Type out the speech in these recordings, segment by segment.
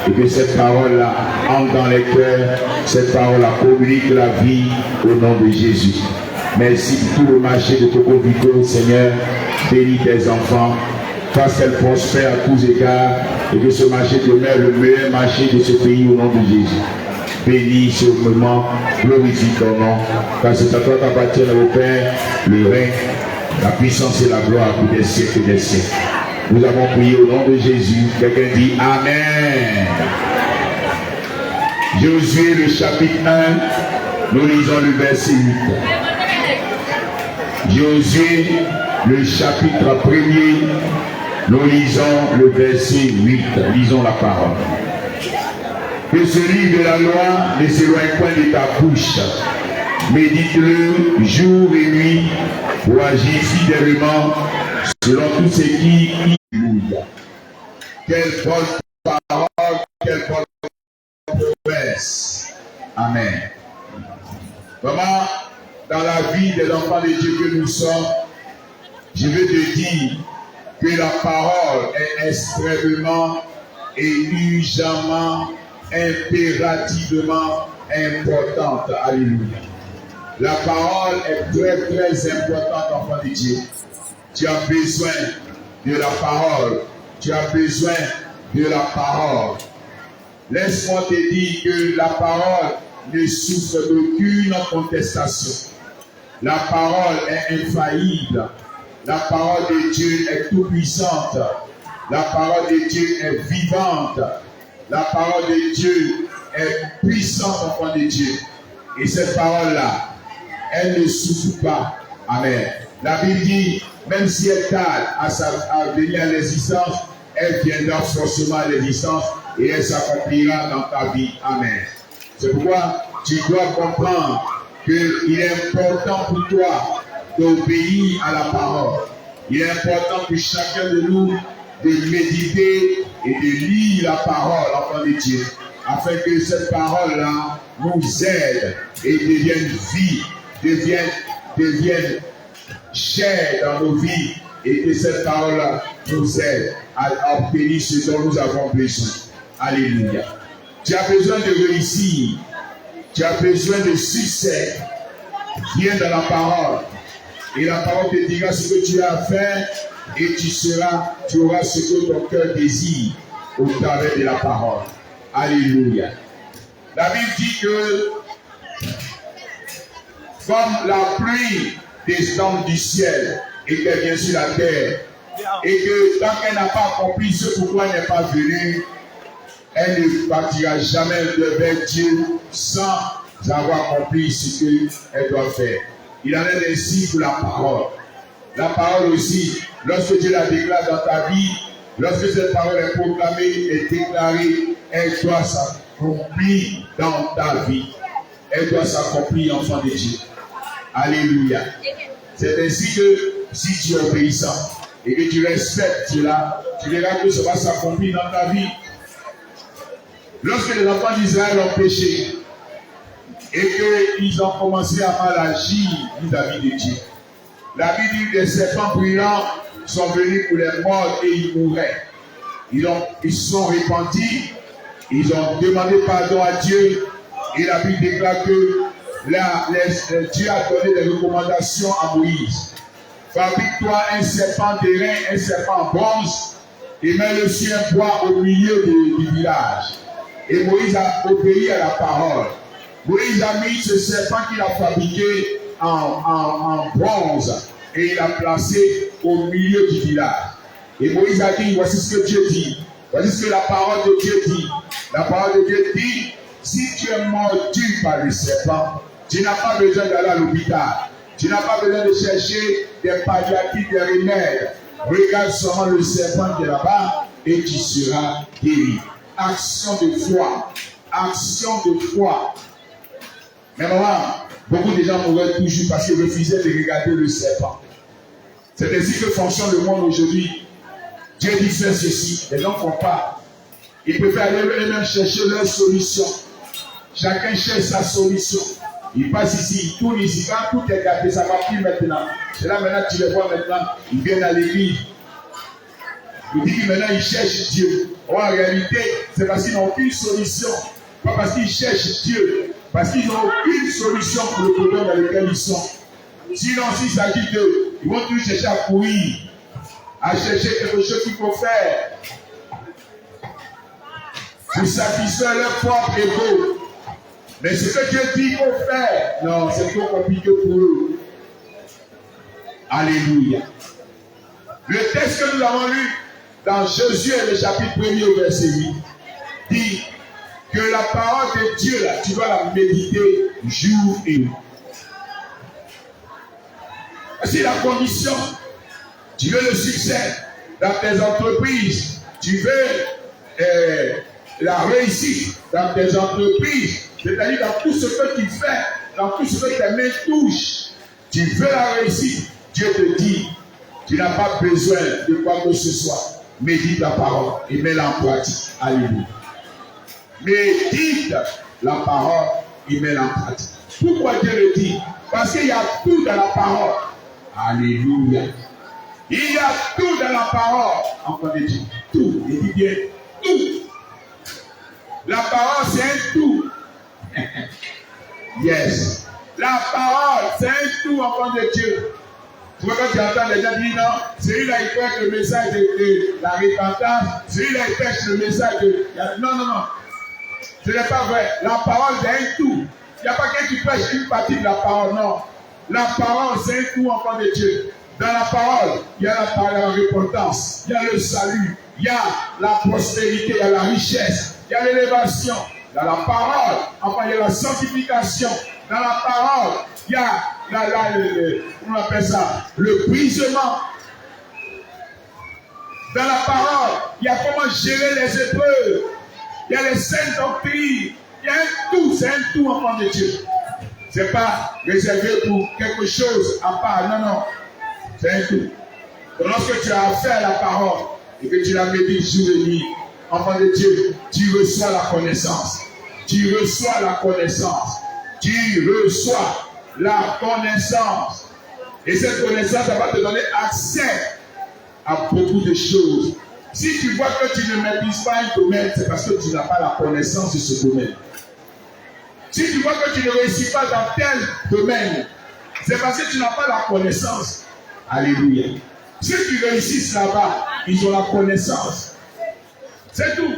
et que cette parole-là entre dans les cœurs, cette parole-là communique la vie au nom de Jésus. Merci pour tout le marché de Togo Vico, Seigneur. Bénis tes enfants, fasse qu'elle prospère à tous égards et que ce marché demeure le meilleur marché de ce pays au nom de Jésus. Bénis ce moment, glorifie ton nom, car c'est à toi qu'appartient le Père, le règne, la puissance et la gloire pour des siècles et des siècles. Nous avons prié au nom de Jésus. Quelqu'un dit Amen. Josué le chapitre 1, nous lisons le verset 8. Josué le chapitre 1er, nous lisons le verset 8. Lisons la parole. Que ce livre de la loi ne s'éloigne point de ta bouche. Médite-le jour et nuit pour agir fidèlement selon tout ce qui Alléluia. Quelle bonne parole, quelle bonne promesse. Amen. Vraiment, dans la vie des enfants de Dieu que nous sommes, je veux te dire que la parole est extrêmement et urgemment, impérativement importante. Alléluia. La parole est très très importante, enfant de Dieu. Tu as besoin de la parole. Tu as besoin de la parole. Laisse-moi te dire que la parole ne souffre d'aucune contestation. La parole est infaillible. La parole de Dieu est tout puissante. La parole de Dieu est vivante. La parole de Dieu est puissante, enfant de Dieu. Et cette parole-là, elle ne souffre pas. Amen. La Bible dit, même si elle tarde à venir à l'existence, elle viendra forcément à l'existence et elle s'accomplira dans ta vie. Amen. C'est pourquoi tu dois comprendre qu'il est important pour toi d'obéir à la parole. Il est important pour chacun de nous de méditer et de lire la parole, enfant de Dieu, afin que cette parole-là nous aide et devienne vie, devienne chair dans nos vies, et que cette parole-là nous aide à obtenir ce dont nous avons besoin. Alléluia. Tu as besoin de réussir, tu as besoin de succès. Viens dans la parole. Et la parole te dira ce que tu as à faire et tu auras ce que ton cœur désire au travers de la parole. Alléluia. La Bible dit que comme la pluie descend du ciel et qu'elle vient sur la terre, et que tant qu'elle n'a pas accompli ce pourquoi elle n'est pas venue, elle ne partira jamais vers Dieu sans avoir accompli ce qu'elle doit faire. Il en est ainsi pour la parole. La parole aussi, lorsque Dieu la déclare dans ta vie, lorsque cette parole est proclamée et déclarée, elle doit s'accomplir dans ta vie. Elle doit s'accomplir, enfant de Dieu. Alléluia. C'est ainsi que si tu es obéissant et que tu respectes cela, tu verras que ça va s'accomplir dans ta vie. Lorsque les enfants d'Israël ont péché et qu'ils ont commencé à mal agir vis-à-vis de Dieu, la Bible dit que les serpents brillants sont venus pour les morts et ils mouraient. Ils sont repentis, ils ont demandé pardon à Dieu et la Bible déclare que Dieu a donné des recommandations à Moïse. Fabrique-toi un serpent d'airain, un serpent en bronze et mets-le sur un bois au milieu du village. Et Moïse a obéi à la parole. Moïse a mis ce serpent qu'il a fabriqué en bronze et il l'a placé au milieu du village. Et Moïse a dit, voici ce que Dieu dit. Voici ce que la parole de Dieu dit. La parole de Dieu dit, si tu es mordu par le serpent, tu n'as pas besoin d'aller à l'hôpital. Tu n'as pas besoin de chercher des palliatifs, des remèdes. Regarde seulement le serpent qui est là-bas et tu seras guéri. Action de foi. Action de foi. Mais maman, beaucoup de gens mouraient toujours parce qu'ils refusaient de regarder le serpent. C'est ainsi que fonctionne le monde aujourd'hui. Dieu dit fais ceci, les gens ne font pas. Ils préfèrent aller eux-mêmes chercher leur solution. Chacun cherche sa solution. Il passe ici, il tourne ici. Quand tout est gâté, ça ne va plus maintenant. C'est là maintenant que tu les vois maintenant. Ils viennent à l'église. Il dit que maintenant ils cherchent Dieu. En réalité, c'est parce qu'ils n'ont aucune solution. Pas parce qu'ils cherchent Dieu, parce qu'ils n'ont aucune solution pour le problème dans lequel ils sont. Sinon, s'il s'agit d'eux, ils vont toujours chercher à courir, à chercher quelque chose qu'il faut faire pour satisfaire leur propre ego. Mais ce que Dieu dit qu'il faut faire, non, c'est trop compliqué pour eux. Alléluia. Le texte que nous avons lu dans Josué, le chapitre 1er au verset 8, dit que la parole de Dieu, là, tu dois la méditer jour et nuit. C'est la condition. Tu veux le succès dans tes entreprises. Tu veux la réussite dans tes entreprises. C'est-à-dire dans tout ce que tu fais, dans tout ce que tes mains touchent. Tu veux la réussite. Dieu te dit, tu n'as pas besoin de quoi que ce soit. Médite la parole et mets-la en pratique. Alléluia. Médite la parole et mets-la en pratique. Pourquoi Dieu le dit? Parce qu'il y a tout dans la parole. Alléluia. Il y a tout dans la parole. Enfant de Dieu. Tout. Il dit bien tout. La parole, c'est un tout. Yes. La parole, c'est un tout, enfant de Dieu. Tu vois, quand tu entends les gens dire non, c'est lui là qui prêche le message de la repentance, c'est lui là qui prêche le message de. Non, non, non. Ce n'est pas vrai. La parole, c'est un tout. Il n'y a pas quelqu'un qui prêche une partie de la parole, non. La parole, c'est un tout, enfant de Dieu. Dans la parole, il y a la repentance, il y a le salut, il y a la prospérité, il y a la richesse, il y a l'élévation. Dans la parole, enfin, il y a la sanctification. Dans la parole, il y a on appelle ça, le brisement. Dans la parole, il y a comment gérer les épreuves. Il y a les saintes doctrines. Il y a un tout, c'est un tout, enfant de Dieu. Ce n'est pas réservé pour quelque chose à part. Non, non. C'est un tout. Donc, lorsque tu as affaire à la parole et que tu la médites jour et nuit, enfant de Dieu, tu reçois la connaissance. Tu reçois la connaissance. Tu reçois la connaissance. Et cette connaissance, ça va te donner accès à beaucoup de choses. Si tu vois que tu ne maîtrises pas un domaine, c'est parce que tu n'as pas la connaissance de ce domaine. Si tu vois que tu ne réussis pas dans tel domaine, c'est parce que tu n'as pas la connaissance. Alléluia. Ceux qui réussissent là-bas, ils ont la connaissance. C'est tout.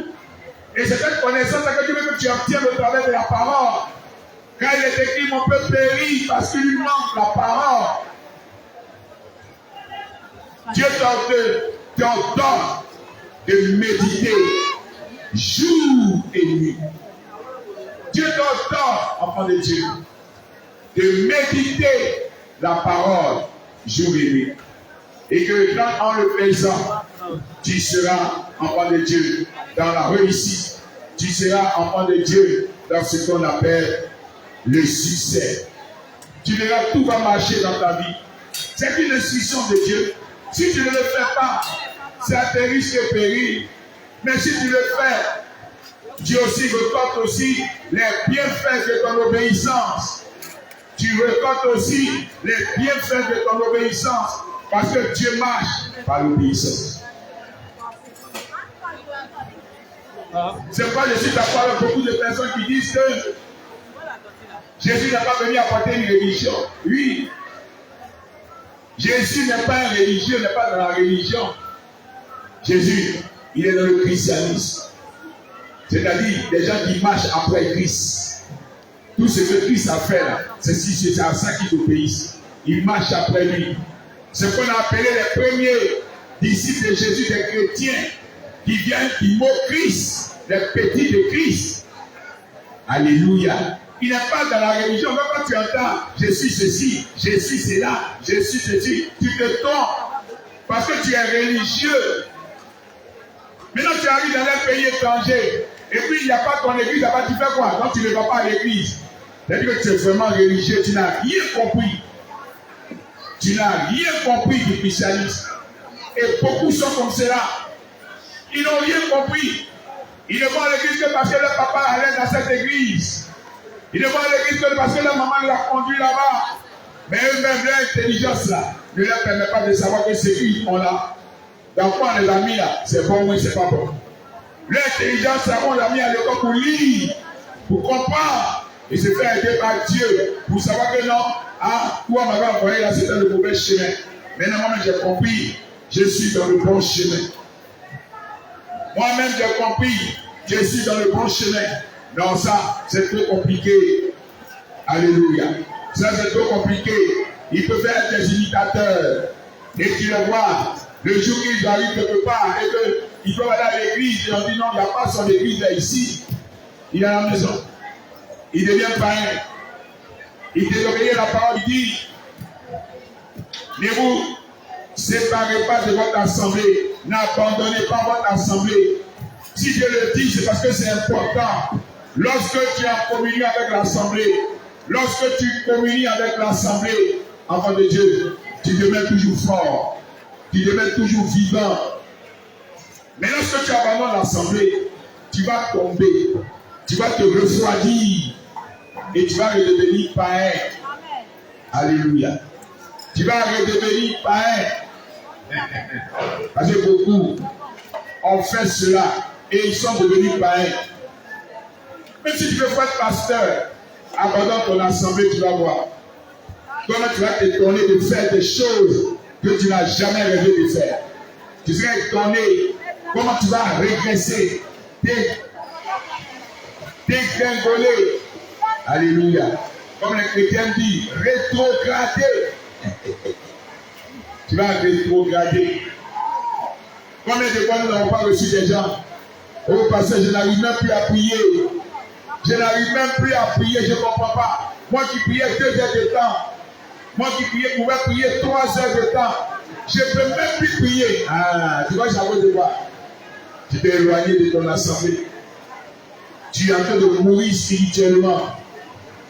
Et c'est cette connaissance que Dieu veut que tu obtiennes au travers de la parole. Quand il est écrit, mon peuple périt parce qu'il lui manque la parole. Dieu t'ordonne de méditer jour et nuit. Dieu t'ordonne, enfant de Dieu, de méditer la parole jour et nuit. Et que en le faisant, tu seras enfant de Dieu dans la réussite. Tu seras enfant de Dieu dans ce qu'on appelle le succès. Tu verras, tout va marcher dans ta vie. C'est une instruction de Dieu. Si tu ne le fais pas, c'est à tes risques et périls. Mais si tu le fais, Dieu aussi récolte aussi les bienfaits de ton obéissance. Tu récoltes aussi les bienfaits de ton obéissance. Parce que Dieu marche par l'obéissance. C'est pourquoi je suis d'accord avec beaucoup de personnes qui disent que Jésus n'a pas venu apporter une religion. Oui. Jésus n'est pas un religieux, n'est pas dans la religion. Jésus, il est dans le christianisme. C'est-à-dire des gens qui marchent après Christ. Tout ce que Christ a fait là, c'est à ça qu'ils obéissent. Ils marchent après lui. Ce qu'on a appelé les premiers disciples de Jésus, des chrétiens, qui viennent, qui moquent Christ, les petits de Christ. Alléluia. Il n'est pas dans la religion. Même quand tu entends, je suis ceci, je suis cela, je suis ceci, tu te trompes. Parce que tu es religieux. Maintenant, tu arrives dans un pays étranger, et puis il n'y a pas ton église, là-bas, tu fais quoi? Donc tu ne vas pas à l'église. C'est-à-dire que tu es vraiment religieux, tu n'as rien compris. Tu n'as rien compris du christianisme. Et beaucoup sont comme cela. Ils n'ont rien compris. Ils ne vont à l'église que parce que leur papa allait dans cette église. Ils ne vont à l'église que parce que leur maman l'a conduit là-bas. Mais eux-mêmes, leur intelligence là, ne leur permet pas de savoir que c'est qui on a. Dans quoi on les a mis là, c'est bon ou c'est pas bon. L'intelligence, on l'a mis à l'école pour lire, pour comprendre et se faire aider par Dieu, pour savoir que non, toi m'avait envoyé là, c'était le mauvais chemin. Maintenant, moi-même, j'ai compris, je suis dans le bon chemin. Moi-même, j'ai compris, je suis dans le bon chemin. Non, ça, c'est trop compliqué. Alléluia. Ça, c'est trop compliqué. Il peut faire des imitateurs. Et tu le vois, le jour qu'il arrive quelque part, et qu'il doit aller à l'église, et on dit non, il n'y a pas son église là ici. Il est à la maison. Il devient païen. Il désobéit la parole, il dit, ne vous séparez pas de votre assemblée. N'abandonnez pas votre assemblée. Si je le dis, c'est parce que c'est important. Lorsque tu es en communion avec l'assemblée, lorsque tu communies avec l'assemblée, enfant de Dieu, tu deviens toujours fort. Tu deviens toujours vivant. Mais lorsque tu abandonnes l'assemblée, tu vas tomber. Tu vas te refroidir. Et tu vas redevenir païen. Alléluia. Tu vas redevenir païen. Parce que beaucoup ont fait cela et ils sont devenus païens. Même si tu veux pas être pasteur, abandonne ton assemblée, tu vas voir. Comment tu vas t'étonner de faire des choses que tu n'as jamais rêvé de faire. Tu seras étonné comment tu vas régresser, dégringoler. Alléluia. Comme les chrétiens disent, rétrograder. Tu vas rétrograder. Combien de fois nous n'avons pas reçu des gens? Oh, parce que je n'arrive même plus à prier. Je n'arrive même plus à prier, je ne comprends pas. Moi qui priais 2 heures de temps, moi qui pouvais prier 3 heures de temps, je ne peux même plus prier. Ah, tu vois, j'avais de voir. Tu t'es éloigné de ton assemblée. Tu es en train de mourir spirituellement.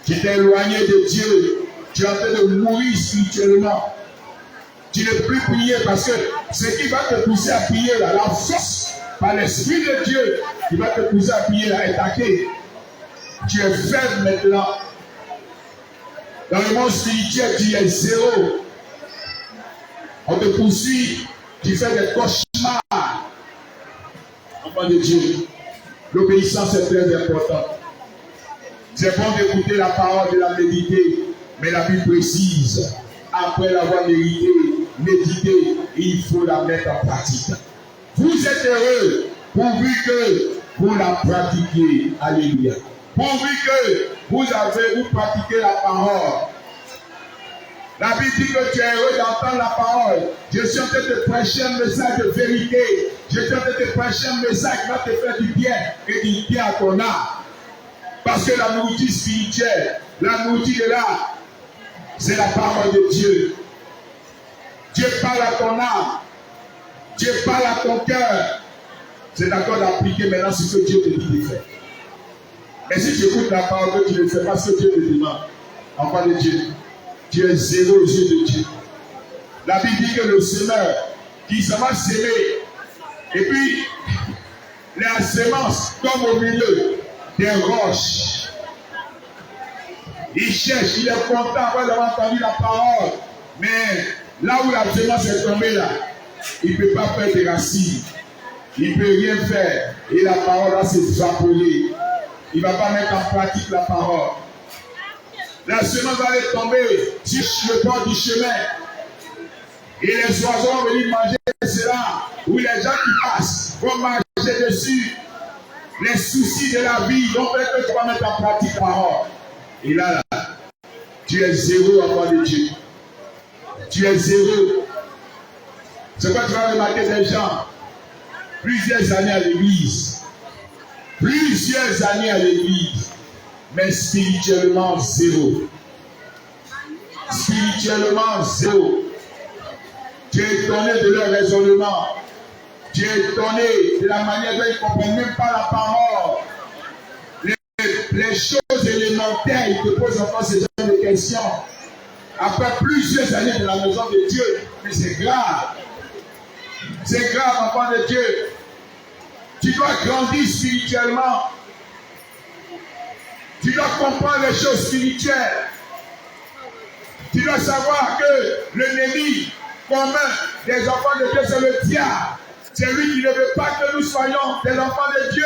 Tu t'es éloigné de Dieu. Tu es en train de mourir spirituellement. Tu ne peux plus prier parce que ce qui va te pousser à prier là, la force par l'Esprit de Dieu qui va te pousser à prier là, est attaquée. Tu es faible maintenant. Dans le monde spirituel, tu es zéro. On te poursuit, tu fais des cauchemars. Enfant de Dieu, l'obéissance est très importante. C'est bon d'écouter la parole, de la méditer, mais la Bible précise, après l'avoir médité, il faut la mettre en pratique. Vous êtes heureux pourvu que vous la pratiquiez. Alléluia. Pourvu que vous pratiquez la parole. La Bible dit que tu es heureux d'entendre la parole. Je suis en train de te prêcher un message de vérité. Je suis en train de te prêcher un message qui va te faire du bien et du bien à ton âme. Parce que la nourriture spirituelle, la nourriture de l'âme, c'est la parole de Dieu. Dieu parle à ton âme. Dieu parle à ton cœur. C'est d'accord d'appliquer maintenant ce que Dieu te dit de faire. Mais si tu écoutes la parole, tu ne fais pas ce que Dieu te demande. Enfant de Dieu, tu es zéro aux yeux de Dieu. La Bible dit que le semeur qui se va s'aimer, et puis la semence tombe au milieu des roches. Il cherche, il est content après avoir entendu la parole. Mais là où la semence est tombée là, il ne peut pas faire des racines. Il ne peut rien faire. Et la parole va s'évaporer. Il ne va pas mettre en pratique la parole. La semence va aller tomber sur le bord du chemin. Et les oiseaux vont venir manger cela. Ou les gens qui passent vont marcher dessus. Les soucis de la vie vont faire que tu vas mettre en pratique la parole. Et là, tu es zéro enfant de Dieu. Tu es zéro. C'est quoi tu vas remarquer des gens plusieurs années à l'église. Plusieurs années à l'église. Mais spirituellement zéro. Spirituellement zéro. Tu es étonné de leur raisonnement. Tu es étonné de la manière dont ils ne comprennent même pas la parole. Les choses élémentaires, ils te posent encore ce genre de questions. Après plusieurs années de la maison de Dieu, mais c'est grave. C'est grave, enfant de Dieu. Tu dois grandir spirituellement. Tu dois comprendre les choses spirituelles. Tu dois savoir que l'ennemi commun des enfants de Dieu, c'est le diable. C'est lui qui ne veut pas que nous soyons des enfants de Dieu.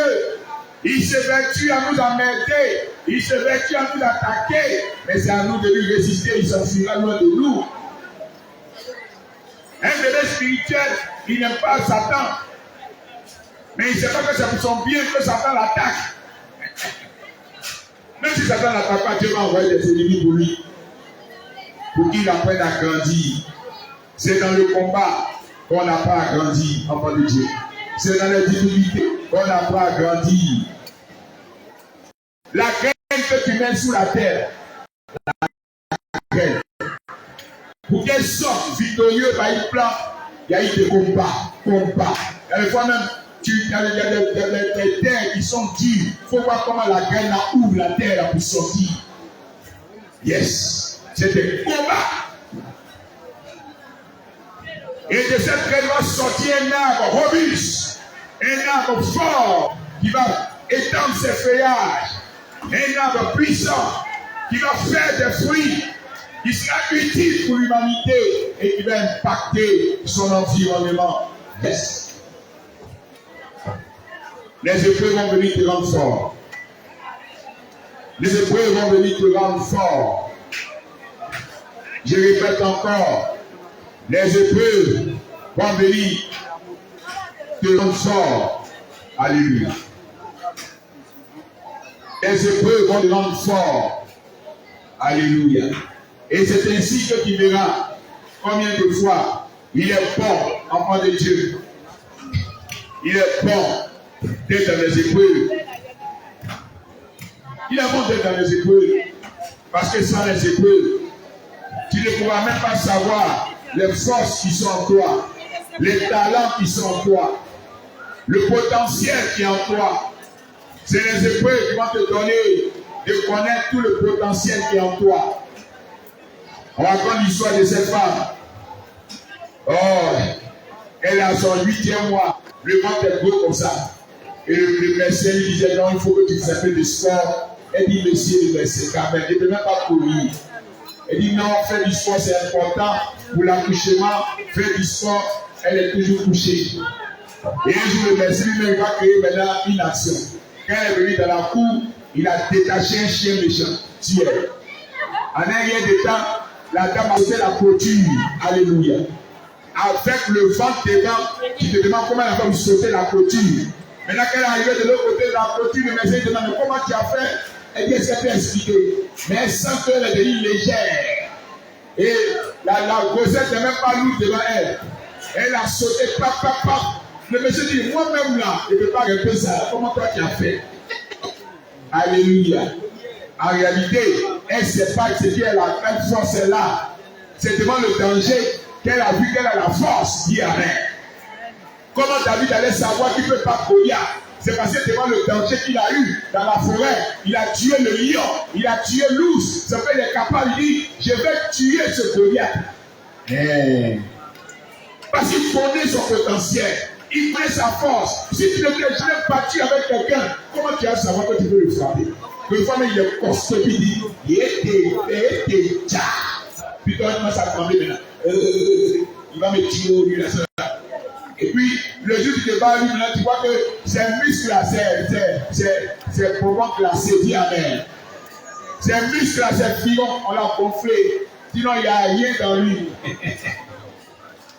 Il s'évertue à nous emmerder. Il s'évertue à nous attaquer. Mais c'est à nous de lui résister. Il s'enfuira loin de nous. Un bébé spirituel, il n'aime pas Satan. Mais il ne sait pas que c'est pour son bien que Satan l'attaque. Même si Satan n'attaque pas, Dieu va envoyer des ennemis pour lui. Pour qu'il apprenne à grandir. C'est dans le combat qu'on apprend à grandir, enfant de Dieu. C'est dans les difficultés qu'on apprend à grandir. La graine que tu mets sous la terre, la graine, pour qu'elle sorte victorieuse par une plante, il y a eu des combats. Il y a des fois même, il y a des terres qui sont dures. Il faut voir comment la graine ouvre la terre pour sortir. Yes, c'est des combats. Et de cette graine va sortir un arbre robuste, un arbre fort qui va étendre ses feuillages, un arbre puissant qui va faire des fruits, qui sera utile pour l'humanité et qui va impacter son environnement. Yes. Les épreuves vont venir te rendre fort. Les épreuves vont venir te rendre fort. Je répète encore. Les épreuves vont venir te rendre fort. Alléluia. Les épreuves vont te rendre fort. Alléluia. Et c'est ainsi que tu verras combien de fois il est bon, enfant de Dieu. Il est bon d'être dans les épreuves. Il est bon d'être dans les épreuves. Parce que sans les épreuves, tu ne pourras même pas savoir les forces qui sont en toi, les talents qui sont en toi, le potentiel qui est en toi. C'est les épreuves qui vont te donner de connaître tout le potentiel qui est en toi. On raconte l'histoire de cette femme. Oh, elle est à son 8e mois. Le ventre est gros comme ça. Et le médecin lui disait non, il faut que tu fasses un peu de sport. Elle dit monsieur le médecin, quand même, je ne peux même pas courir. Elle dit non, faire du sport c'est important pour l'accouchement. Faire du sport, elle est toujours couchée. Et un jour, le médecin lui-même va créer maintenant une action. Quand elle est venue dans la cour, il a détaché un chien méchant, tué. En un rien de temps, la dame a sauté la clôture. Alléluia. Avec le vent devant, qui te demande comment elle a fait sauter la clôture. Maintenant qu'elle est arrivée de l'autre côté de la clôture, le médecin demande comment tu as fait. Elle dit est-ce qu'elle peut expliquer. Mais elle sent qu'elle est devenue légère. Et la grossesse n'est même pas lourde devant elle. Elle a sauté, pap. Le monsieur dit, moi-même là, je ne peux pas répéter ça. Comment toi tu as fait? Alléluia. En réalité, elle ne sait pas ce qu'elle a. Quelle force elle a. C'est devant le danger qu'elle a vu qu'elle a la force d'y aller. Comment David allait savoir qu'il ne peut pas Goliath? C'est parce que devant le danger qu'il a eu dans la forêt, il a tué le lion, il a tué l'ours. Ça fait qu'il est capable, il dit, je vais tuer ce Goliath. Parce qu'il connaît son potentiel. Il connaît sa force. Si tu ne t'es jamais battu avec quelqu'un, comment tu vas savoir que tu peux le frapper? Le femme, il est costaud, il dit, il était tcha. Puis toi, il commence à demander maintenant. Il va me tuer, lui, là, ça. Et puis, le jour du débat, lui, maintenant, tu vois que c'est muscle là, c'est probablement classé, dit amen. C'est muscle là, c'est filon, on l'a gonflé. Sinon, il n'y a rien dans lui.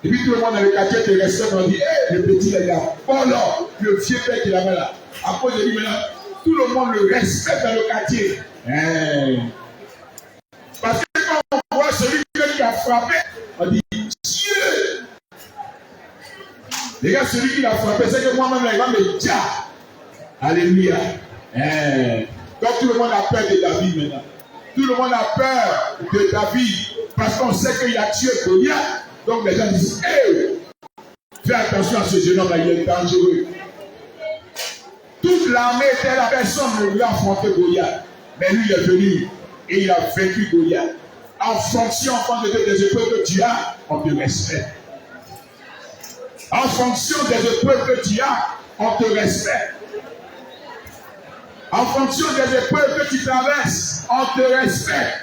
Et puis tout le monde dans le quartier te respecte, on dit, hey, le petit là, il a bon là, le vieux père qu'il avait là. À cause de lui maintenant, tout le monde le respecte dans le quartier. Parce que quand on voit celui qui a frappé, on dit, Dieu! Les gars, celui qui l'a frappé, c'est que moi-même là, il va me dire. Alléluia. Donc tout le monde a peur de David maintenant. Tout le monde a peur de David parce qu'on sait qu'il a tué Goliath. Donc les gens disent, hey, fais attention à ce jeune homme-là, il est dangereux. Toute l'armée était là, personne ne lui a affronté Goliath. Mais lui, il est venu et il a vaincu Goliath. En fonction des épreuves que tu as, on te respecte. En fonction des épreuves que tu as, on te respecte. En fonction des épreuves que tu traverses, on te respecte.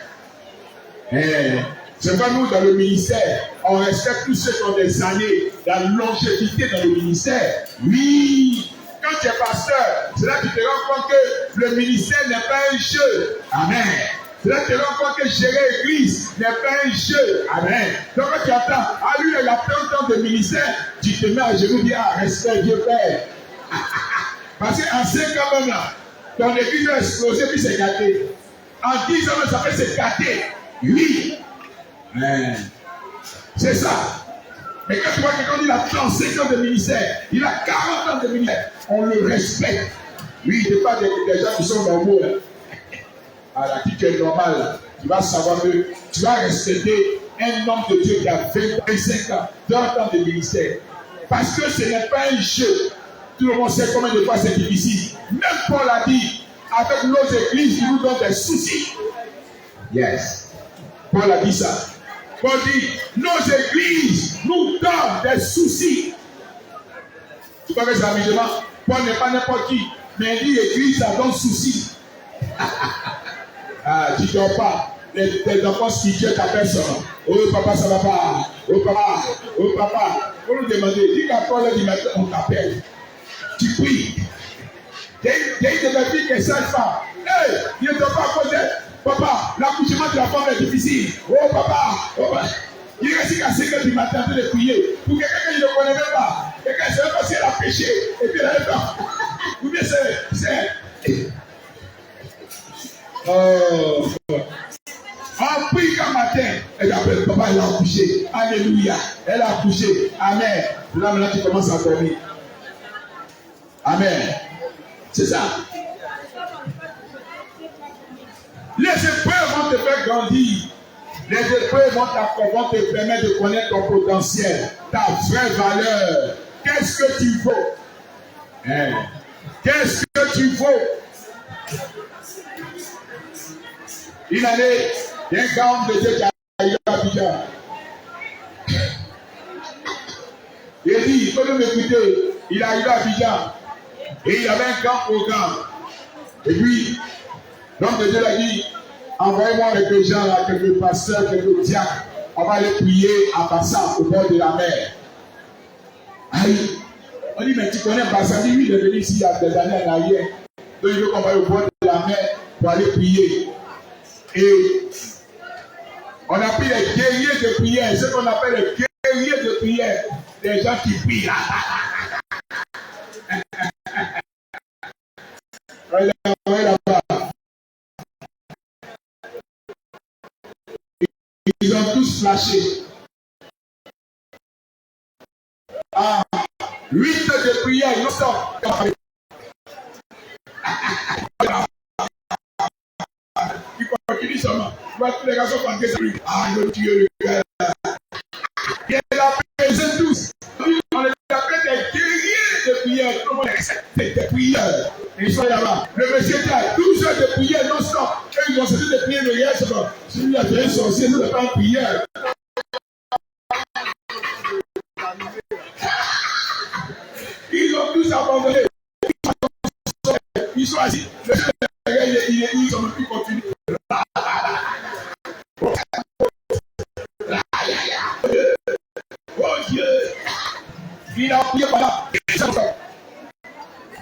C'est pas nous dans le ministère, On respecte tous ceux qui ont des années, la longévité dans le ministère. Oui. Quand tu es pasteur, c'est là que tu te rends compte que le ministère n'est pas un jeu. Amen. C'est là que tu te rends compte que gérer l'église n'est pas un jeu. Amen. Donc quand tu attends, ah lui, il a 30 ans de ministère, tu te mets à genoux et dis, ah, respect Dieu Père. Parce qu'en 5 ans même là, ton église va exploser puis c'est gâté. En 10 ans même, ça fait c'est gâté. Oui. Amen. C'est ça. Mais quand tu vois quelqu'un il a 35 ans de ministère, il a 40 ans de ministère, on le respecte. Oui, il n'est pas des gens qui sont normaux. Alors, si tu es normal, tu vas savoir que tu vas respecter un homme de Dieu qui a 25 ans, 30 ans de ministère. Parce que ce n'est pas un jeu. Tout le monde sait combien de fois c'est difficile. Même Paul a dit, avec nos églises, il nous donne des soucis. Yes. Paul a dit ça. Paul dit, nos églises nous donnent des soucis. Tu vois que c'est amusement. Paul n'est pas n'importe qui. Mais il dit, l'église, ça donne soucis. Ah, tu ne dors pas. Les enfants spirituels t'appellent ça. Oh papa, ça va pas. Oh papa, oh papa. Pour nous demander, dis qu'à 3 heures du matin, on t'appelle. Tu pries. Il y a une de mes filles qui est sage femme. Hey, il ne dort pas à cause d'elle. Papa, l'accouchement de la femme est difficile. Oh papa, oh papa. Il reste qu'à 5 heures du matin en train de prier. Pour quelqu'un qui ne le connaît même pas. Quelqu'un ne sait même pas si elle a péché. Et puis elle a pas. Ou bien c'est. Oh. On prie qu'un matin. Elle appelle papa, elle a accouché. Alléluia. Elle a accouché. Amen. Là maintenant tu commences à dormir. Amen. C'est ça. Les épreuves vont te faire grandir. Les épreuves vont te permettre de connaître ton potentiel, ta vraie valeur. Qu'est-ce que tu vaux? Hein? Qu'est-ce que tu vaux? Une année, il y a un grand homme de Dieu qui a arrivé à Abidjan. Il dit, il faut nous écouter. Il est arrivé à Abidjan. Et il y avait un grand programme. Et puis, l'homme de Dieu l'a dit, envoyez-moi quelques gens, là, quelques pasteurs, quelques diacres. On va aller prier à Bassa, au bord de la mer. Aïe. On dit, mais tu connais Bassa? Il dit, oui, il est venu ici il y a des années en arrière. Donc il veut qu'on va au bord de la mer pour aller prier. Et on a pris les guerriers de prière, ce qu'on appelle les guerriers de prière. Des gens qui prient. Là-bas. Ils ont tous flashé. 8 heures de prière, non stop. Il continue seulement. Les gars sont en question. Ah, le Dieu, le gars. Il a présent tous. On les appelle des guerriers de prière. Tout le monde est des prières. Ils sont là-bas. Le monsieur qui a 12 heures de prière non stop. Et ils ont cessé de prier le reste. Si lui a fait un sorcier, nous ne pas en prière. Ils ont tous abandonné. Ils sont assis. Ils ont pu continuer. Oh Dieu! Il a prié pendant 5 ans.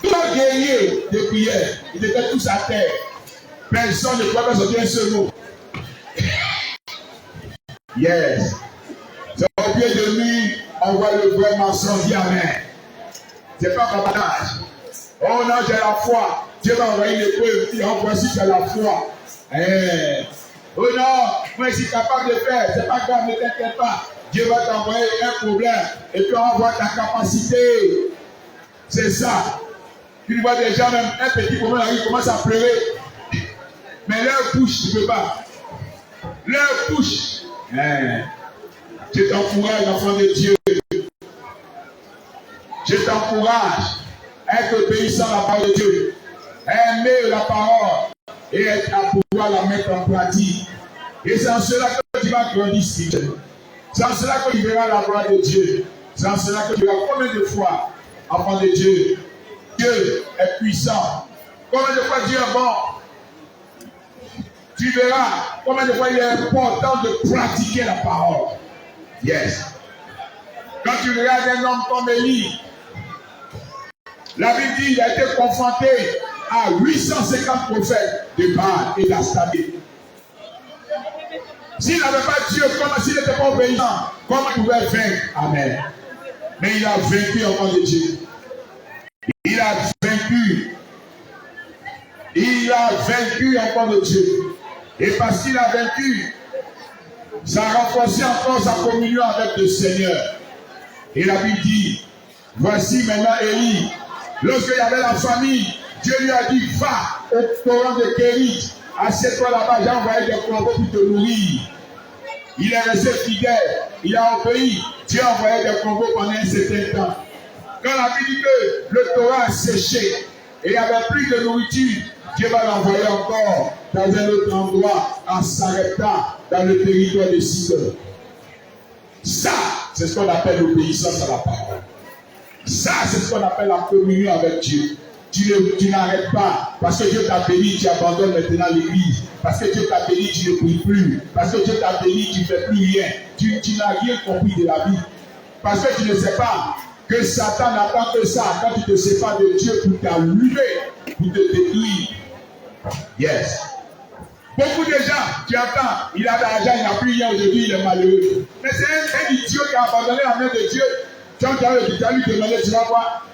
Tous les guerriers de prière, ils étaient tous à terre. Personne ne pouvait pas sortir un seul mot. Yes. C'est au pied de lui, on voit le vrai mensonge. Amen. C'est pas bavardage. Oh non, j'ai la foi. Dieu m'a envoyé l'épreuve. Il envoie si j'ai la foi. Oh non, moi je suis capable de faire. C'est pas grave, ne t'inquiète pas. Dieu va t'envoyer un problème. Et puis on voit ta capacité. C'est ça. Tu vois des gens, même un petit problème arrive, ils commencent à pleurer. Mais leur bouche, tu ne peux pas. Leur bouche. Je t'encourage, enfant de Dieu. Je t'encourage à être obéissant à la parole de Dieu. Aimer la parole et à pouvoir la mettre en pratique. Et c'est en cela que tu vas grandir spirituellement. C'est en cela que tu verras la gloire de Dieu. C'est en cela que tu verras combien de fois, enfant de Dieu, Dieu est puissant. Combien de fois Dieu est bon. Tu verras combien de fois il est important de pratiquer la parole. Yes. Quand tu regardes un homme comme Élie, la Bible dit qu'il a été confronté à 850 prophètes de Baal et d'Astarté. S'il n'avait pas Dieu, comment s'il n'était pas obéissant, comment il pouvait vaincre? Amen. Mais il a vaincu au nom de Dieu. Il a vaincu. Il a vaincu au nom de Dieu. Et parce qu'il a vaincu, ça a renforcé encore sa communion avec le Seigneur. Et la Bible dit, voici maintenant Élie. Lorsqu'il y avait la famille, Dieu lui a dit, va au torrent de Kérit. Assieds-toi là-bas, j'ai envoyé des corbeaux pour te nourrir. Il est resté fidèle, il a obéi. Dieu a envoyé des corbeaux pendant un certain temps. Quand la Bible dit que le torrent a séché et il n'y avait plus de nourriture, Dieu va l'envoyer encore dans un autre endroit en s'arrêtant dans le territoire de Sidon. Ça, c'est ce qu'on appelle l'obéissance à la parole. Ça, c'est ce qu'on appelle la communion avec Dieu. Tu n'arrêtes pas. Parce que Dieu t'a béni, tu abandonnes maintenant l'église. Parce que Dieu t'a béni, tu ne pries plus. Parce que Dieu t'a béni, tu ne fais plus rien. Tu n'as rien compris de la vie. Parce que tu ne sais pas que Satan n'attend que ça quand tu te sépares de Dieu pour t'allumer, pour te détruire. Yes. Beaucoup de gens, tu entends, il a de l'argent, il n'a plus rien aujourd'hui, il est malheureux. Mais c'est un idiot qui a abandonné la main de Dieu. Tu entends, tu as lui demandé, tu vas voir.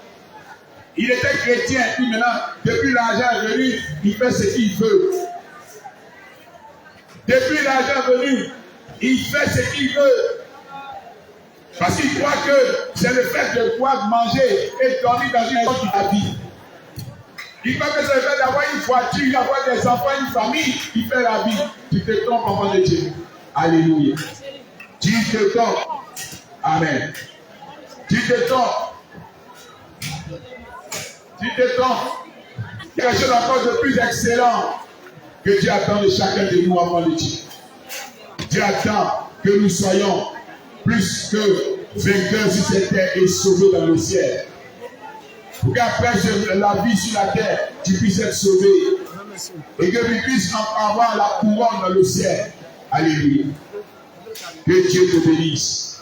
Il était chrétien, puis maintenant, depuis l'argent est venu, il fait ce qu'il veut. Depuis l'argent est venu, il fait ce qu'il veut. Parce qu'il croit que c'est le fait de pouvoir manger et dormir dans une maison qui habite. Il croit que c'est le fait d'avoir une voiture, d'avoir des enfants, une famille, qui fait la vie. Tu te trompes, enfant de Dieu. Alléluia. Tu te trompes. Amen. Tu te trompes. Tu te trompes. Il y a quelque chose encore de plus excellent que Dieu attend de chacun de nous, enfants de Dieu. Dieu attend que nous soyons plus que vainqueurs sur cette terre et sauvés dans le ciel. Pour qu'après la vie sur la terre, tu puisses être sauvé. Et que tu puisses avoir la couronne dans le ciel. Alléluia. Que Dieu te bénisse.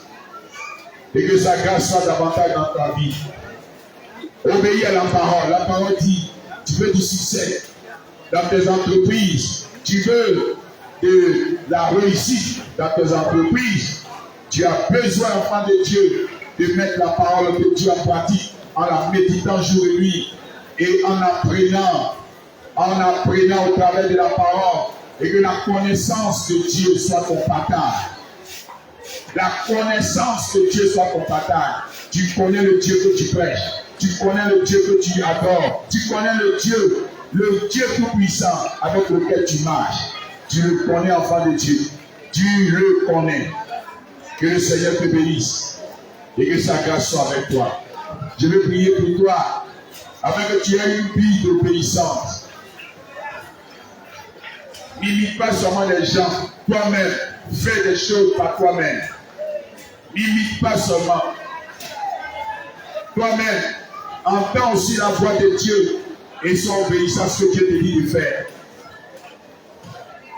Et que sa grâce soit davantage dans ta vie. Obéis à la parole. La parole dit, tu veux du succès dans tes entreprises. Tu veux de la réussite dans tes entreprises. Tu as besoin, enfant de Dieu, de mettre la parole de Dieu en pratique, en la méditant jour et nuit, et en apprenant au travers de la parole, et que la connaissance de Dieu soit ton partage. La connaissance de Dieu soit ton partage. Tu connais le Dieu que tu prêches. Tu connais le Dieu que tu adores. Tu connais le Dieu tout-puissant avec lequel tu marches. Tu le connais, enfant de Dieu. Tu le connais. Que le Seigneur te bénisse et que sa grâce soit avec toi. Je vais prier pour toi afin que tu aies une vie d'obéissance. N'imite pas seulement les gens, toi-même, fais des choses par toi-même. N'imite pas seulement. Toi-même, entends aussi la voix de Dieu et sois obéissant à ce que Dieu te dit de faire.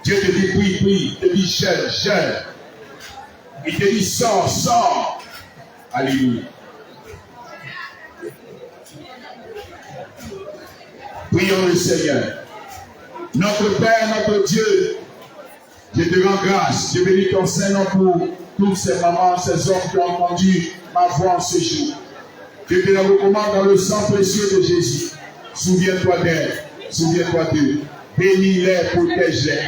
Dieu te dit prie, prie, il te dit jeûne. Il te dit sors. Alléluia. Prions le Seigneur. Notre Père, notre Dieu, je te rends grâce. Je bénis ton Seigneur pour toutes ces mamans, ces hommes qui ont entendu ma voix en ce jour. Je te la recommande dans le sang précieux de Jésus. Souviens-toi d'elle. Souviens-toi d'eux. Bénis-les, protège-les.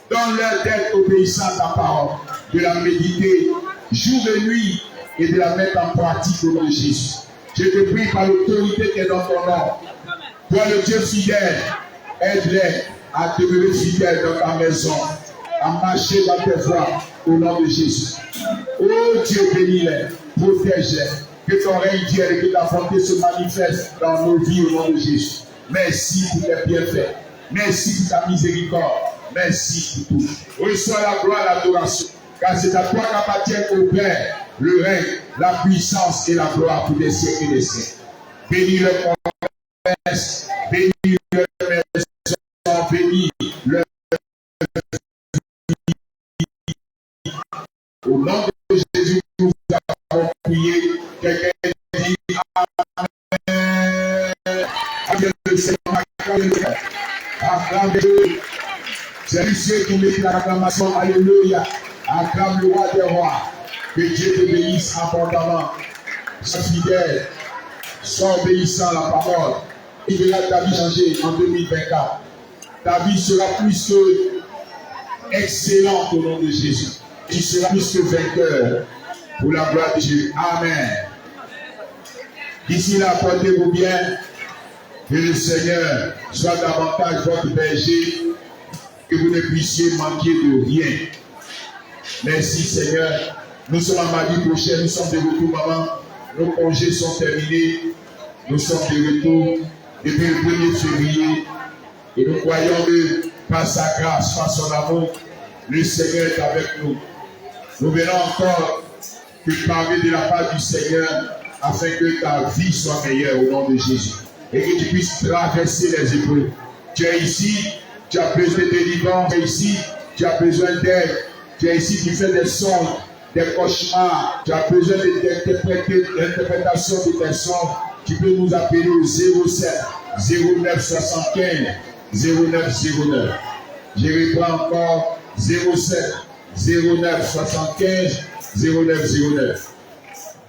Donne-leur d'être obéissants à ta parole. De la méditer jour et nuit et de la mettre en pratique au nom de Jésus. Je te prie par l'autorité qui est dans ton nom. Toi le Dieu fidèle, aide-les à demeurer fidèles dans ta maison, à marcher dans tes voies au nom de Jésus. Oh Dieu, bénis-les, protège-les, que ton règne vienne et que ta bonté se manifeste dans nos vies au nom de Jésus. Merci pour tes bienfaits. Merci pour ta miséricorde. Merci pour tout. Reçois la gloire et l'adoration. Car c'est à toi qu'appartient au Père le règne, la puissance et la gloire pour des siècles et des siècles. Bénis le commerce, bénis le maison, bénis le au nom de Jésus. Acclame-le. C'est lui qui met l'acclamation. Alléluia. Acclame le roi des rois. Que Dieu te bénisse abondamment. Sois fidèle. Sois obéissant à la parole. Il verra ta vie changer en 2024. Ta vie sera plus que excellente au nom de Jésus. Tu seras plus que vainqueur pour la gloire de Jésus. Amen. D'ici là, portez-vous bien. Que le Seigneur soit davantage votre berger. Que vous ne puissiez manquer de rien. Merci Seigneur. Nous sommes à mardi prochain. Nous sommes de retour, maman. Nos congés sont terminés. Nous sommes de retour depuis le 1er février. Et nous croyons que par sa grâce, par son amour, le Seigneur est avec nous. Nous venons encore te parler de la part du Seigneur afin que ta vie soit meilleure au nom de Jésus. Et que tu puisses traverser les épreuves. Tu es ici, tu as besoin de délivrance. Tu es ici, tu as besoin d'aide. Tu es ici, tu fais des songes, des cauchemars. Tu as besoin d'interprétation de tes songes. Tu peux nous appeler au 07 09 75 09 09. Je reprends encore 07 09 75 09 09.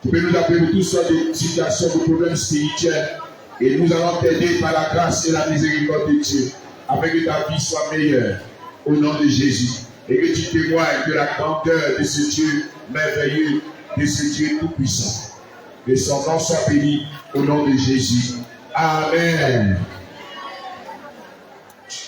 Tu peux nous appeler pour toutes sortes de situations, de problèmes spirituels. Et nous allons t'aider par la grâce et la miséricorde de Dieu, afin que ta vie soit meilleure, au nom de Jésus. Et que tu témoignes de la grandeur de ce Dieu merveilleux, de ce Dieu tout-puissant. Que son nom soit béni, au nom de Jésus. Amen.